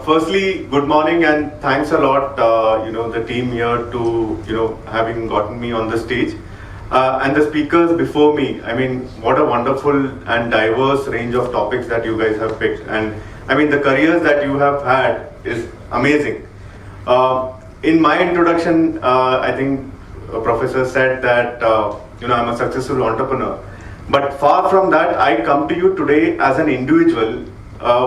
Firstly, good morning and thanks a lot, the team here to, having gotten me on the stage. And the speakers before me, I mean, what a wonderful and diverse range of topics that you guys have picked. And I mean, the careers that you have had is amazing. In my introduction, I think a professor said that, I'm a successful entrepreneur. But far from that, I come to you today as an individual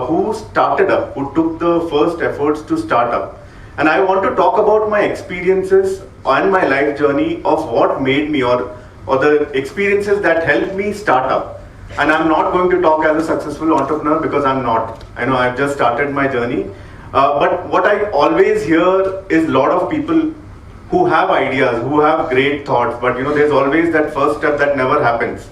who started up, who took the first efforts to start up. And I want to talk about my experiences and my life journey of what made me or the experiences that helped me start up. And I'm not going to talk as a successful entrepreneur because I'm not. I know I've just started my journey. But what I always hear is a lot of people who have ideas, who have great thoughts, but there's always that first step that never happens.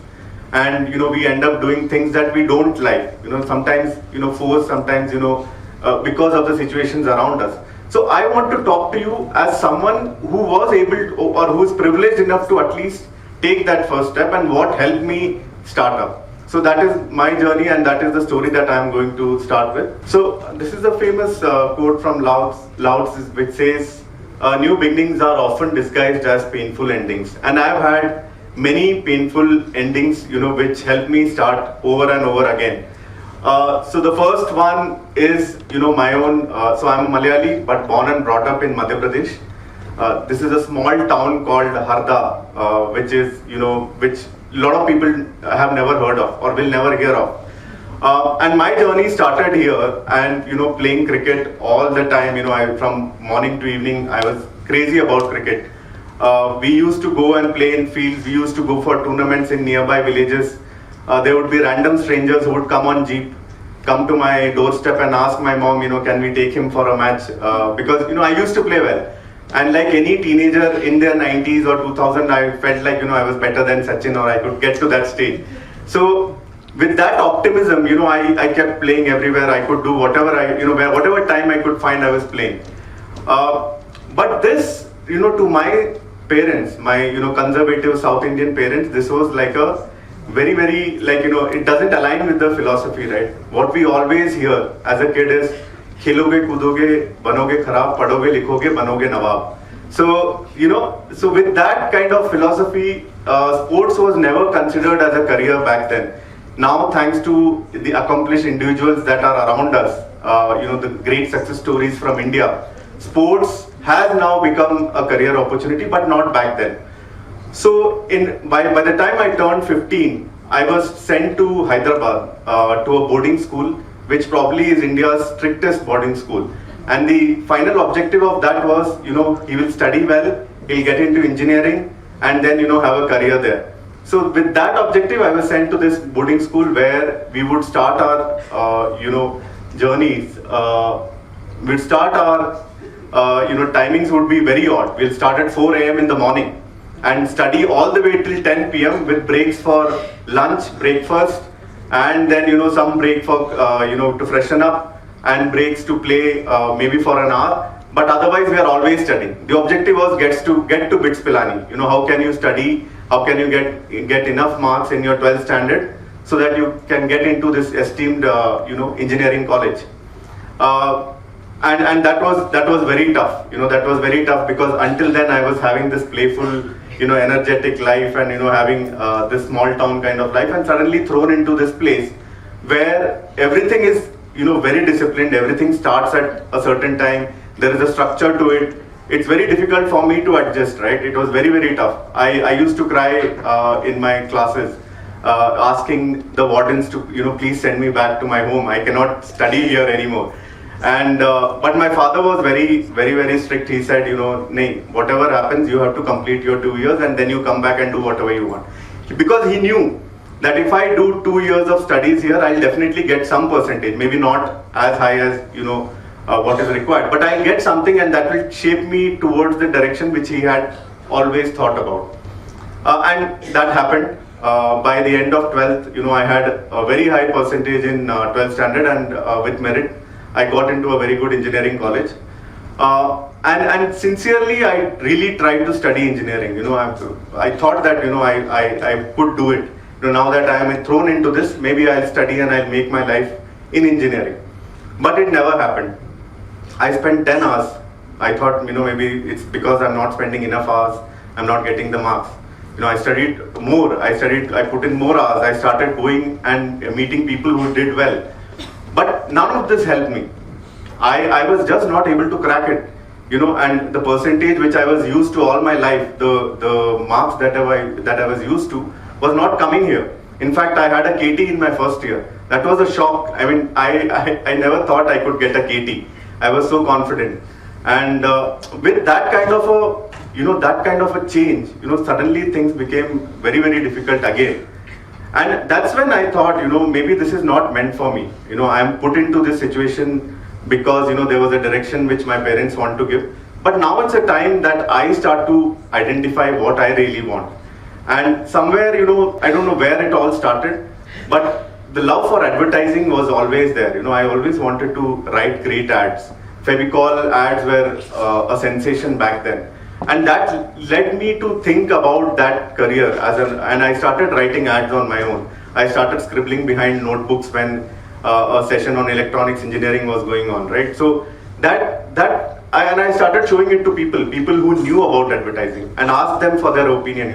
And we end up doing things that we don't like, sometimes forced, sometimes because of the situations around us. So I want to talk to you as someone who was able to, or who is privileged enough to at least take that first step and what helped me start up. So that is my journey and that is the story that I am going to start with. So this is a famous quote from Lao Tzu, which says, new beginnings are often disguised as painful endings. And I've had many painful endings, which helped me start over and over again. So the first one is, my own, so I'm a Malayali, but born and brought up in Madhya Pradesh. This is a small town called Harda, which is, which a lot of people have never heard of or will never hear of. And my journey started here and, playing cricket all the time, from morning to evening, I was crazy about cricket. We used to go and play in fields. We used to go for tournaments in nearby villages. There would be random strangers who would come on jeep, come to my doorstep and ask my mom, can we take him for a match? Because, I used to play well. And like any teenager in their 90s or 2000, I felt like, I was better than Sachin or I could get to that stage. So with that optimism, I kept playing everywhere. I could do whatever whatever time I could find, I was playing. But this, to my parents, my conservative South Indian parents, this was like a very, very, it doesn't align with the philosophy, right? What we always hear as a kid is खेलोगे कूदोगे बनोगे खराब पढ़ोगे लिखोगे बनोगे नवाब. So so with that kind of philosophy, sports was never considered as a career back then. Now, thanks to the accomplished individuals that are around us, the great success stories from India, sports has now become a career opportunity, but not back then. So by the time I turned 15, I was sent to Hyderabad to a boarding school, which probably is India's strictest boarding school. And the final objective of that was, he will study well, he'll get into engineering, and then, have a career there. So with that objective, I was sent to this boarding school where we would start our, journeys. We'd start our timings would be very odd. We'll start at 4 a.m. in the morning and study all the way till 10 p.m. with breaks for lunch, breakfast, and then some break for to freshen up and breaks to play maybe for an hour. But otherwise, we are always studying. The objective was get to bits pilani. How can you study? How can you get enough marks in your 12th standard so that you can get into this esteemed engineering college? And that was very tough. That was very tough because until then I was having this playful, energetic life and having this small town kind of life, and suddenly thrown into this place where everything is very disciplined. Everything starts at a certain time. There is a structure to it. It's very difficult for me to adjust. Right? It was very, very tough. I used to cry in my classes, asking the wardens to please send me back to my home. I cannot study here anymore. And but my father was very, very, very strict. He said, nay, whatever happens, you have to complete your 2 years and then you come back and do whatever you want. Because he knew that if I do 2 years of studies here, I'll definitely get some percentage, maybe not as high as what is required, but I'll get something and that will shape me towards the direction which he had always thought about. And that happened. By the end of 12th, I had a very high percentage in 12th standard, and with merit, I got into a very good engineering college. And sincerely, I really tried to study engineering. I thought that I could do it. Now that I am thrown into this, maybe I'll study and I'll make my life in engineering. But it never happened. I spent 10 hours. I thought, maybe it's because I'm not spending enough hours, I'm not getting the marks. I studied more, I put in more hours, I started going and meeting people who did well. But none of this helped me. I was just not able to crack it. And the percentage which I was used to all my life, the marks that I was used to, was not coming here. In fact, I had a KT in my first year. That was a shock. I mean, I never thought I could get a KT. I was so confident. And with that kind of a change, suddenly things became very, very difficult again. And that's when I thought, maybe this is not meant for me. I'm put into this situation because, there was a direction which my parents want to give. But now it's a time that I start to identify what I really want. And somewhere, I don't know where it all started, but the love for advertising was always there. I always wanted to write great ads. Fevicol ads were a sensation back then. And that led me to think about that career and I started writing ads on my own. I started scribbling behind notebooks when a session on electronics engineering was going on, right? So I started showing it to people who knew about advertising, and asked them for their opinion.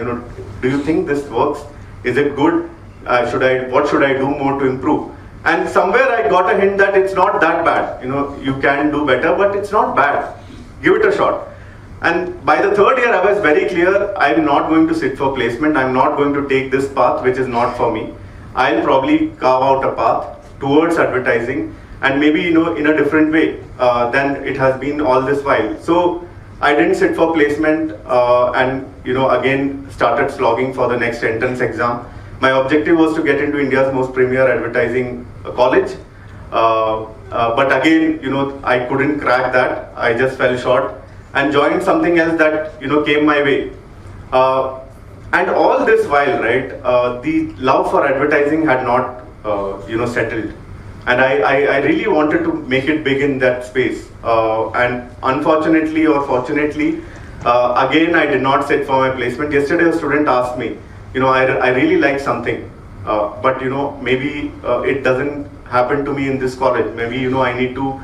Do you think this works? Is it good? What should I do more to improve? And somewhere I got a hint that it's not that bad. You can do better, but it's not bad. Give it a shot. And by the third year, I was very clear, I'm not going to sit for placement. I'm not going to take this path, which is not for me. I'll probably carve out a path towards advertising, and maybe, in a different way than it has been all this while. So I didn't sit for placement and, again started slogging for the next entrance exam. My objective was to get into India's most premier advertising college. But again, I couldn't crack that. I just fell short and joined something else that, came my way. And all this while, right, the love for advertising had not, settled. And I really wanted to make it big in that space. And unfortunately or fortunately, again, I did not sit for my placement. Yesterday, a student asked me, I really like something, but, maybe it doesn't happen to me in this college. Maybe, I need to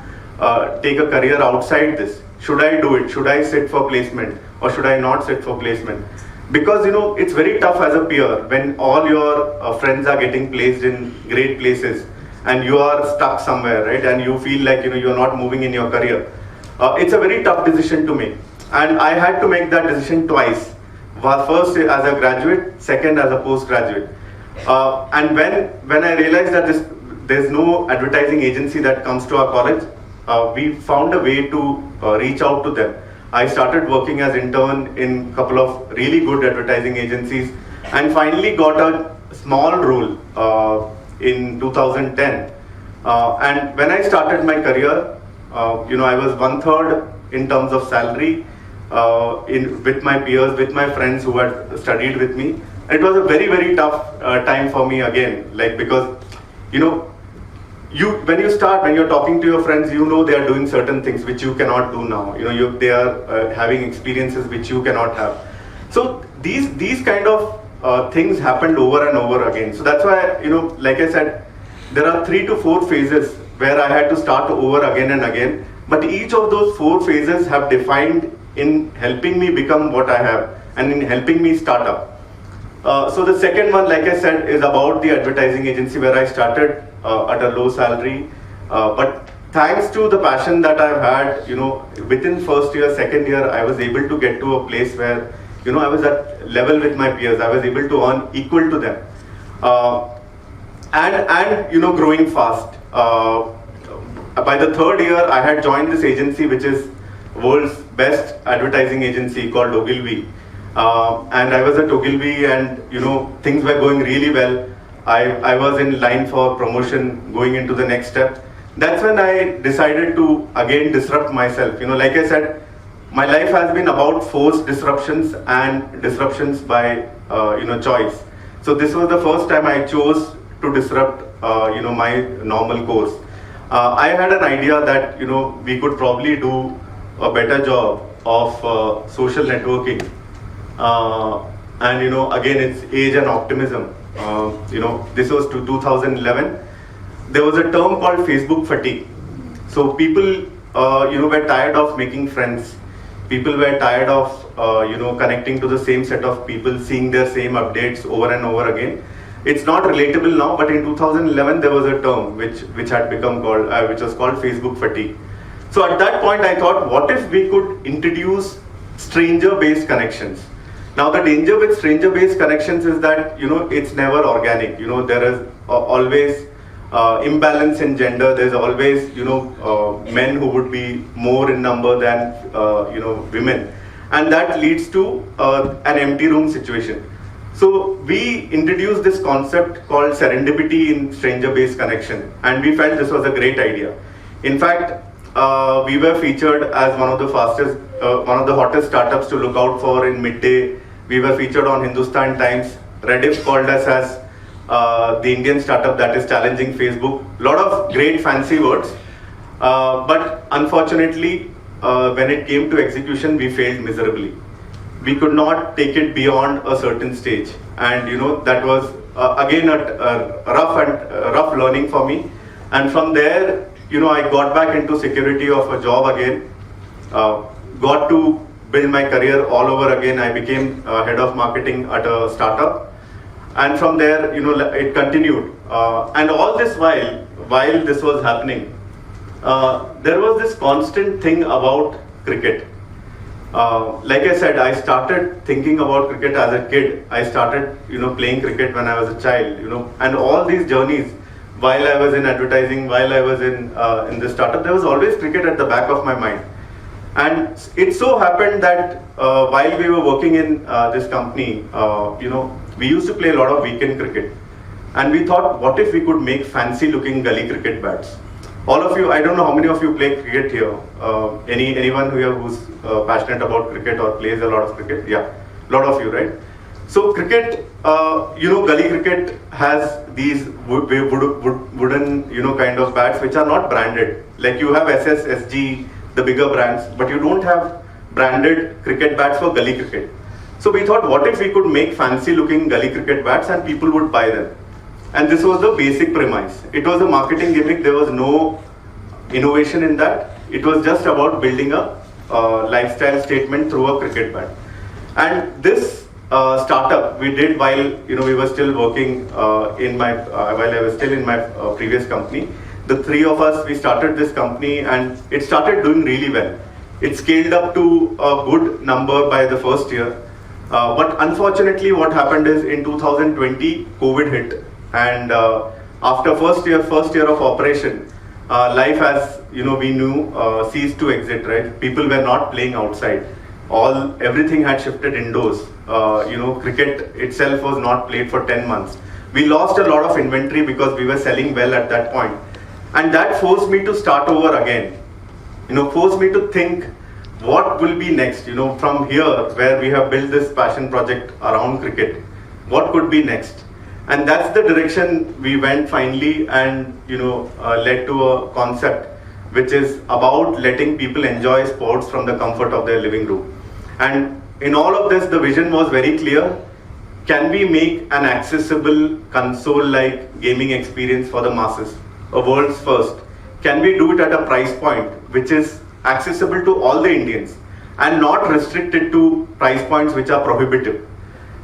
take a career outside this. Should I do it? Should I sit for placement or should I not sit for placement? Because, it's very tough as a peer when all your friends are getting placed in great places and you are stuck somewhere, right? And you feel like, you're not moving in your career. It's a very tough decision to make. And I had to make that decision twice. First as a graduate, second as a postgraduate. And when I realized that there's no advertising agency that comes to our college, we found a way to reach out to them. I started working as intern in a couple of really good advertising agencies and finally got a small role in 2010. And when I started my career, I was 1/3 in terms of salary with my peers, with my friends who had studied with me. It was a very, very tough time for me again, because, when you're talking to your friends, they are doing certain things which you cannot do now. They are having experiences which you cannot have. So these kind of things happened over and over again. So that's why, like I said, there are 3 to 4 phases where I had to start over again and again. But each of those 4 phases have defined in helping me become what I have and in helping me start up. So the second one, like I said, is about the advertising agency where I started at a low salary. But thanks to the passion that I've had, within first year, second year, I was able to get to a place where, I was at level with my peers. I was able to earn equal to them. And growing fast. By the third year, I had joined this agency, which is world's best advertising agency called Ogilvy. And I was at Ogilvy and, things were going really well. I was in line for promotion going into the next step. That's when I decided to again disrupt myself. Like I said, my life has been about forced disruptions and disruptions by, choice. So this was the first time I chose to disrupt, my normal course. I had an idea that, we could probably do a better job of social networking. And, again, it's age and optimism. This was to 2011. There was a term called Facebook fatigue. So people were tired of making friends. People were tired of connecting to the same set of people, seeing their same updates over and over again. It's not relatable now, but in 2011 there was a term which had become called which was called Facebook fatigue. So at that point I thought, what if we could introduce stranger-based connections? Now the danger with stranger-based connections is that it's never organic. There is always imbalance in gender. There's always men who would be more in number than women, and that leads to an empty room situation. So we introduced this concept called serendipity in stranger-based connection, and we felt this was a great idea. In fact, we were featured as one of the hottest startups to look out for in midday. We were featured on Hindustan Times. Rediff called us as the Indian startup that is challenging Facebook. A lot of great fancy words, but unfortunately, when it came to execution, we failed miserably. We could not take it beyond a certain stage, and that was again a rough learning for me. And from there, I got back into security of a job again. Got to build my career all over again. I became head of marketing at a startup, and from there, it continued. And all this while this was happening, there was this constant thing about cricket. Like I said, I started thinking about cricket as a kid. I started, playing cricket when I was a child, and all these journeys, while I was in advertising, while I was in the startup, there was always cricket at the back of my mind. And it so happened that while we were working in this company, we used to play a lot of weekend cricket. And we thought, what if we could make fancy looking gully cricket bats? All of you, I don't know how many of you play cricket here. Anyone here who's passionate about cricket or plays a lot of cricket? Yeah, a lot of you, right? So cricket, gully cricket has these wooden, kind of bats which are not branded. Like you have SS, SG, the bigger brands, but you don't have branded cricket bats for gully cricket. So we thought, what if we could make fancy looking gully cricket bats and people would buy them? And this was the basic premise. It was a marketing gimmick. There was no innovation in that. It was just about building a lifestyle statement through a cricket bat. And this startup we did while we were still working while I was still in my previous company. The three of us, we started this company, and it started doing really well. It scaled up to a good number by the first year. But unfortunately, what happened is in 2020, COVID hit, and after first year of operation, life as we knew ceased to exist. Right? People were not playing outside. Everything had shifted indoors. Cricket itself was not played for 10 months. We lost a lot of inventory because we were selling well at that point. And that forced me to start over again. Forced me to think, what will be next? From here, where we have built this passion project around cricket, what could be next? And that's the direction we went finally, and led to a concept which is about letting people enjoy sports from the comfort of their living room. And in all of this, the vision was very clear. Can we make an accessible console-like gaming experience for the masses? A world's first. Can we do it at a price point which is accessible to all the Indians and not restricted to price points which are prohibitive?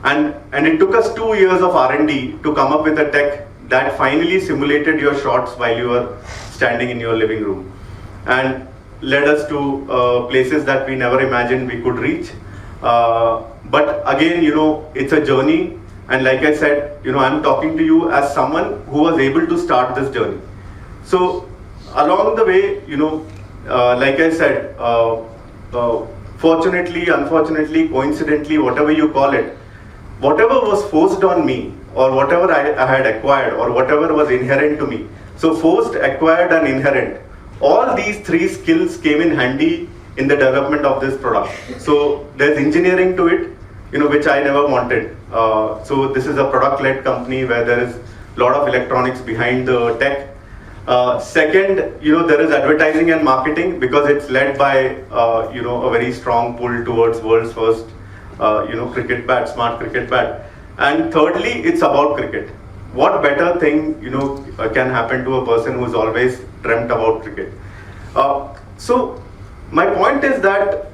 And it took us 2 years of R&D to come up with a tech that finally simulated your shots while you were standing in your living room, and led us to places that we never imagined we could reach. But again, it's a journey, and like I said, I'm talking to you as someone who was able to start this journey. So along the way, like I said, fortunately, unfortunately, coincidentally, whatever you call it, whatever was forced on me, or whatever I had acquired, or whatever was inherent to me. So forced, acquired, and inherent. All these three skills came in handy in the development of this product. So there's engineering to it, which I never wanted. So this is a product-led company where there is a lot of electronics behind the tech. Second, there is advertising and marketing, because it's led by a very strong pull towards world's first cricket bat, smart cricket bat. And thirdly, it's about cricket. What better thing can happen to a person who's always dreamt about cricket? So my point is that,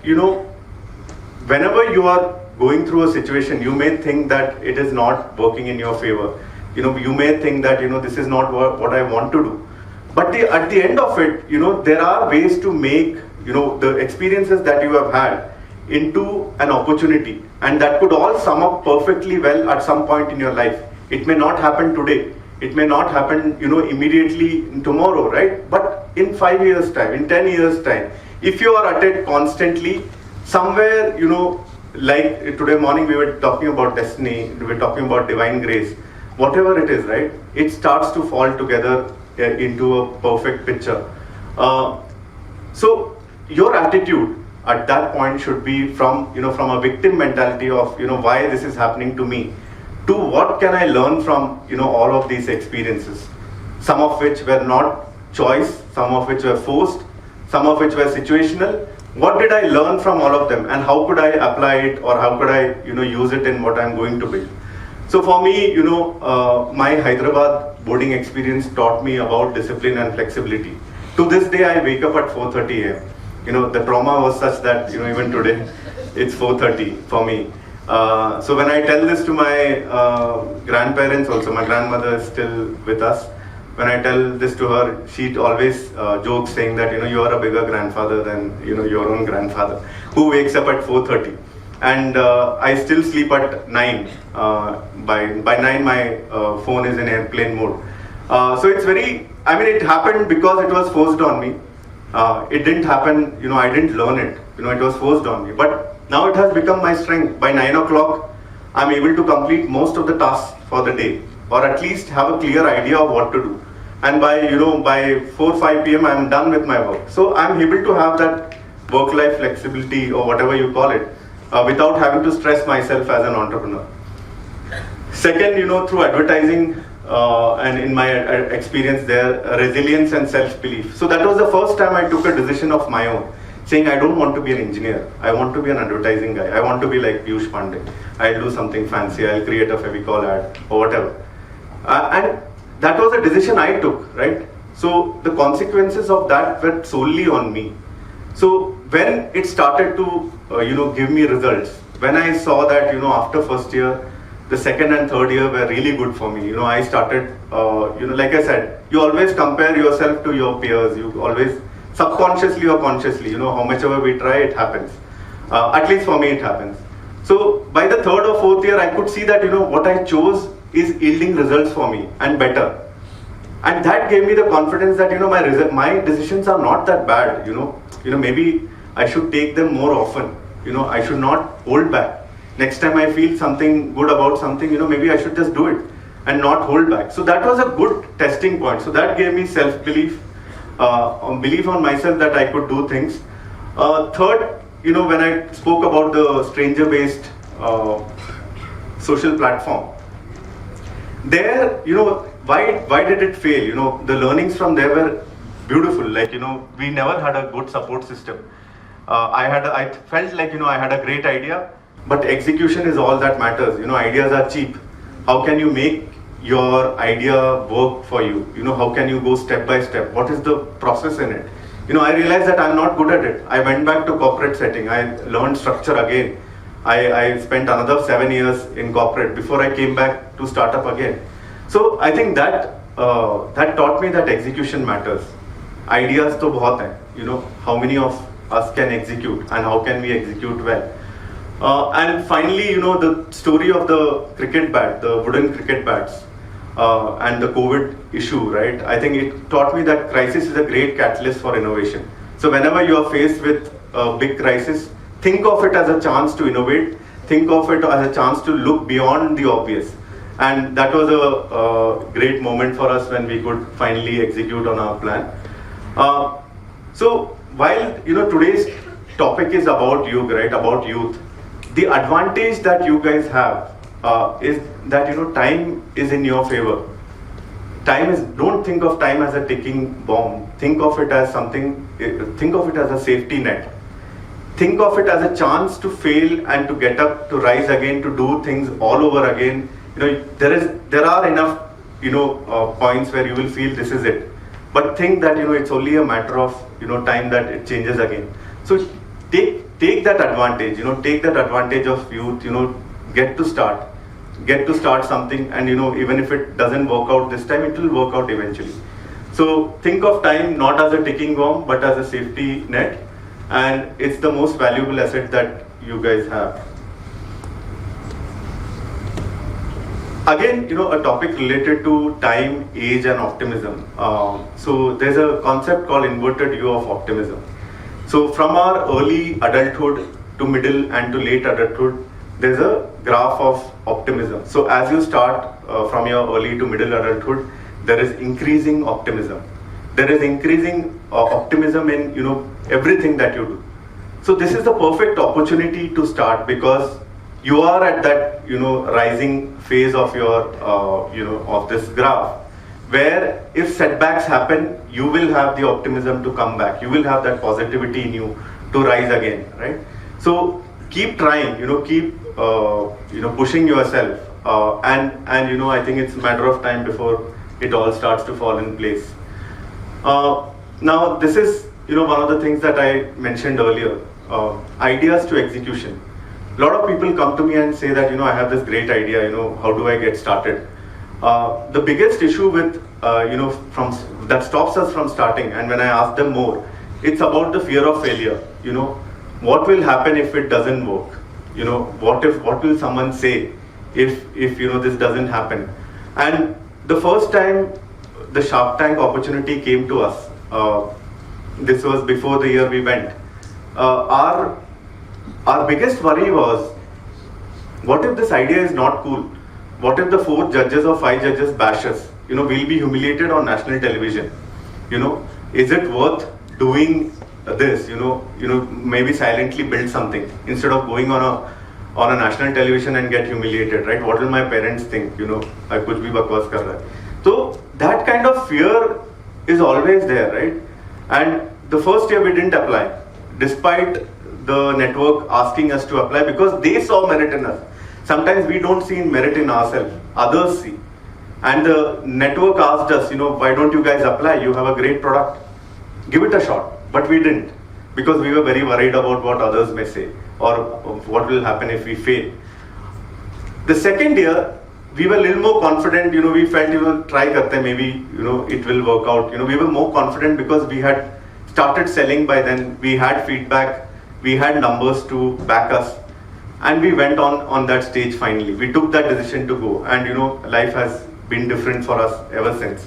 whenever you are going through a situation, you may think that it is not working in your favor. You may think that, this is not what I want to do. But at the end of it, there are ways to make, the experiences that you have had into an opportunity, and that could all sum up perfectly well at some point in your life. It may not happen today. It may not happen, immediately tomorrow, right? But in 5 years' time, in 10 years' time, if you are at it constantly, somewhere, like today morning we were talking about destiny, we were talking about divine grace, whatever it is, right? It starts to fall together into a perfect picture. So your attitude at that point should be from a victim mentality of, why this is happening to me, to what can I learn from, all of these experiences, some of which were not choice, some of which were forced, some of which were situational. What did I learn from all of them, and how could I apply it, or how could I, use it in what I'm going to build? So for me, my Hyderabad boarding experience taught me about discipline and flexibility. To this day, I wake up at 4:30 a.m. The trauma was such that, even today, it's 4:30 for me. So when I tell this to my grandparents also, my grandmother is still with us. When I tell this to her, she always jokes saying that, you are a bigger grandfather than, your own grandfather, who wakes up at 4:30. And I still sleep at 9. By 9, my phone is in airplane mode. So it's it happened because it was forced on me. It didn't happen, I didn't learn it. It was forced on me. But now it has become my strength. By 9 o'clock, I'm able to complete most of the tasks for the day, or at least have a clear idea of what to do. And by 4-5 p.m. I'm done with my work. So I'm able to have that work-life flexibility, or whatever you call it, without having to stress myself as an entrepreneur. Second, through advertising, and in my experience there, resilience and self-belief. So that was the first time I took a decision of my own, saying I don't want to be an engineer. I want to be an advertising guy. I want to be like Piyush Pandey. I'll do something fancy. I'll create a Fevicol ad or whatever. And that was a decision I took, right? So the consequences of that were solely on me. So when it started to, give me results, when I saw that, after first year, the second and third year were really good for me. I started, like I said, you always compare yourself to your peers. You always, subconsciously or consciously, how much ever we try, it happens. At least for me, it happens. So by the third or fourth year, I could see that, what I chose is yielding results for me, and better. And that gave me the confidence that, my decisions are not that bad. Maybe I should take them more often. I should not hold back. Next time I feel something good about something, maybe I should just do it and not hold back. So that was a good testing point. So that gave me self-belief, belief on myself that I could do things. Third, when I spoke about the stranger-based social platform, there, why did it fail? The learnings from there were beautiful. Like, we never had a good support system. I felt like, I had a great idea, but execution is all that matters. Ideas are cheap. How can you make your idea work for you? How can you go step by step? What is the process in it? I realized that I'm not good at it. I went back to corporate setting. I learned structure again. I spent another 7 years in corporate before I came back to startup again. So I think that that taught me that execution matters. Ideas to bahut hai. How many of us can execute, and how can we execute well? And finally, the story of the cricket bat, the wooden cricket bats, and the COVID issue, right? I think it taught me that crisis is a great catalyst for innovation. So whenever you are faced with a big crisis, think of it as a chance to innovate. Think of it as a chance to look beyond the obvious. And that was a great moment for us when we could finally execute on our plan. So while today's topic is about yoga, right? About youth. The advantage that you guys have is that time is in your favor. Don't think of time as a ticking bomb. Think of it as something. Think of it as a safety net. Think of it as a chance to fail and to get up, to rise again, to do things all over again. There are enough points where you will feel this is it. but think that it's only a matter of time that it changes again. So take that advantage, take that advantage of youth, get to start something, and even if it doesn't work out this time, it will work out eventually. So think of time not as a ticking bomb, but as a safety net, and it's the most valuable asset that you guys have. Again, a topic related to time, age, and optimism. So there's a concept called inverted U of optimism. So from our early adulthood to middle and to late adulthood, there's a graph of optimism. So as you start from your early to middle adulthood, there is increasing optimism. There is increasing optimism in everything that you do. So this is the perfect opportunity to start, because you are at that rising phase of your of this graph, where if setbacks happen, you will have the optimism to come back. You will have that positivity in you to rise again, right? So keep trying, keep pushing yourself, and I think it's a matter of time before it all starts to fall in place. Now this is one of the things that I mentioned earlier, ideas to execution. A lot of people come to me and say that I have this great idea, how do I get started? The biggest issue with that stops us from starting, and when I ask them more, it's about the fear of failure. What will happen if it doesn't work? What will someone say if this doesn't happen? And the first time the Shark Tank opportunity came to us, this was before the year we went. Our biggest worry was, what if this idea is not cool? What if the 4 judges or 5 judges bash us? We'll be humiliated on national television. Is it worth doing this? Maybe silently build something instead of going on a national television and get humiliated, right? What will my parents think? I kuch bhi bakwas kar raha hai. So that kind of fear is always there, right? And the first year we didn't apply, despite the network asking us to apply, because they saw merit in us. Sometimes we don't see merit in ourselves, others see. And the network asked us, why don't you guys apply? You have a great product. Give it a shot. But we didn't, because we were very worried about what others may say, or what will happen if we fail. The second year, we were a little more confident. We felt, try karte, maybe, it will work out. We were more confident because we had started selling by then. We had feedback. We had numbers to back us, and we went on that stage finally. We took that decision to go, and life has been different for us ever since.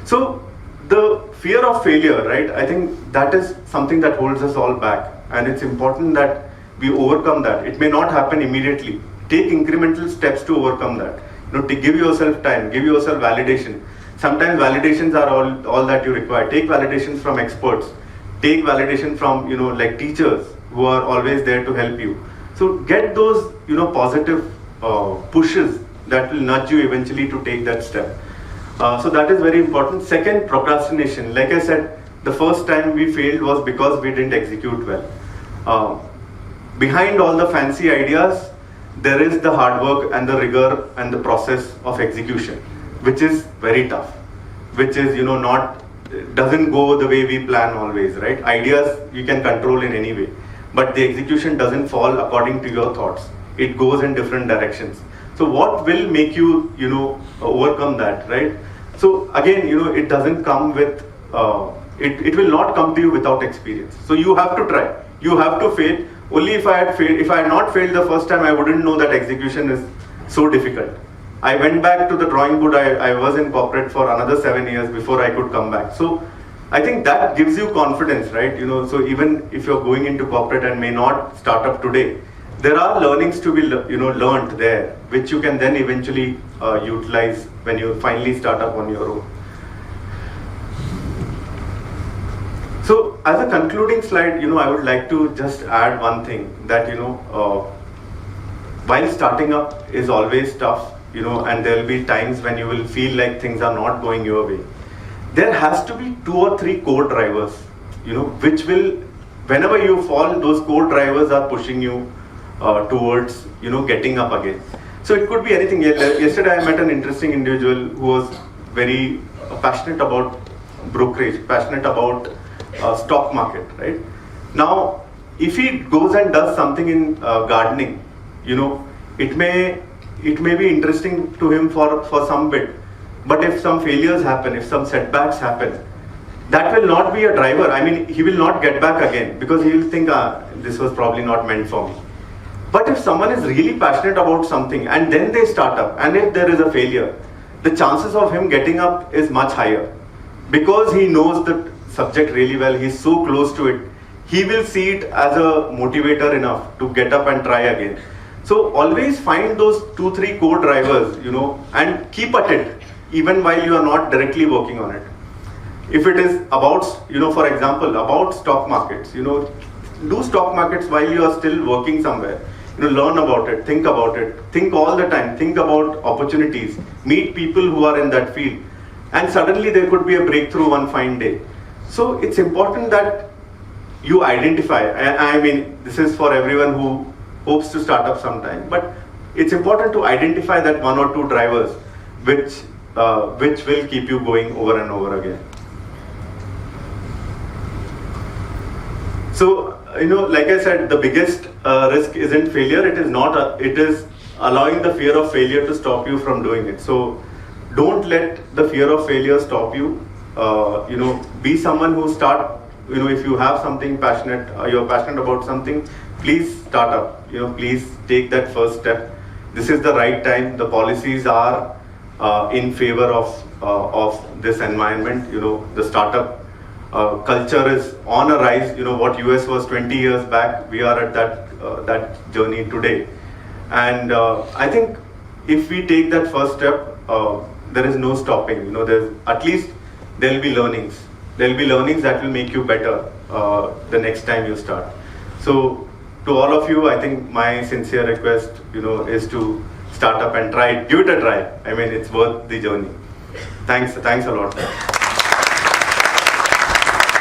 So the fear of failure, right? I think that is something that holds us all back, and it's important that we overcome that. It may not happen immediately. Take incremental steps to overcome that. To give yourself time, give yourself validation. Sometimes validations are all that you require. Take validations from experts. Take validation from like teachers who are always there to help you. So get those positive pushes that will nudge you eventually to take that step. So that is very important. Second, procrastination. Like I said, the first time we failed was because we didn't execute well. Behind all the fancy ideas, there is the hard work and the rigor and the process of execution, which is very tough, which is doesn't go the way we plan always, right? Ideas you can control in any way, but the execution doesn't fall according to your thoughts. It goes in different directions. So what will make you overcome that, right? So again, it doesn't come with it will not come to you without experience. So you have to try, you have to fail. Only if I had not failed the first time, I wouldn't know that execution is so difficult. I went back to the drawing board. I was in corporate for another 7 years before I could come back. So I think that gives you confidence, right? So even if you're going into corporate and may not start up today, there are learnings to be learned there, which you can then eventually utilize when you finally start up on your own. So as a concluding slide, I would like to just add one thing, that while starting up is always tough, and there will be times when you will feel like things are not going your way. There has to be 2 or 3 core drivers, which will, whenever you fall, those core drivers are pushing you towards, getting up again. So it could be anything. Yesterday I met an interesting individual who was very passionate about brokerage, passionate about stock market, right? Now, if he goes and does something in gardening, it may be interesting to him for some bit, but if some failures happen, if some setbacks happen, that will not be a driver. I mean, he will not get back again, because he will think, this was probably not meant for me. But if someone is really passionate about something and then they start up, and if there is a failure, the chances of him getting up is much higher, because he knows the subject really well, he's so close to it. He will see it as a motivator enough to get up and try again. So always find those 2-3 core drivers, and keep at it, even while you are not directly working on it. If it is about, for example, about stock markets, do stock markets while you are still working somewhere. Learn about it, think all the time, think about opportunities, meet people who are in that field, and suddenly there could be a breakthrough one fine day. So it's important that you identify. I mean, this is for everyone who hopes to start up sometime, but it's important to identify that 1 or 2 drivers which will keep you going over and over again. So, like I said, the biggest risk isn't failure. It is not. It is allowing the fear of failure to stop you from doing it. So, don't let the fear of failure stop you. Be someone who start. If you have something passionate, you're passionate about something, please start up. Please take that first step. This is the right time. The policies are in favor of this environment. The startup culture is on a rise. What US was 20 years back, we are at that journey today. And I think if we take that first step, there is no stopping. There's at least there'll be learnings. There'll be learnings that will make you better the next time you start. So to all of you, I think my sincere request, is to start up and try it. Give it a try. I mean, it's worth the journey. Thanks a lot.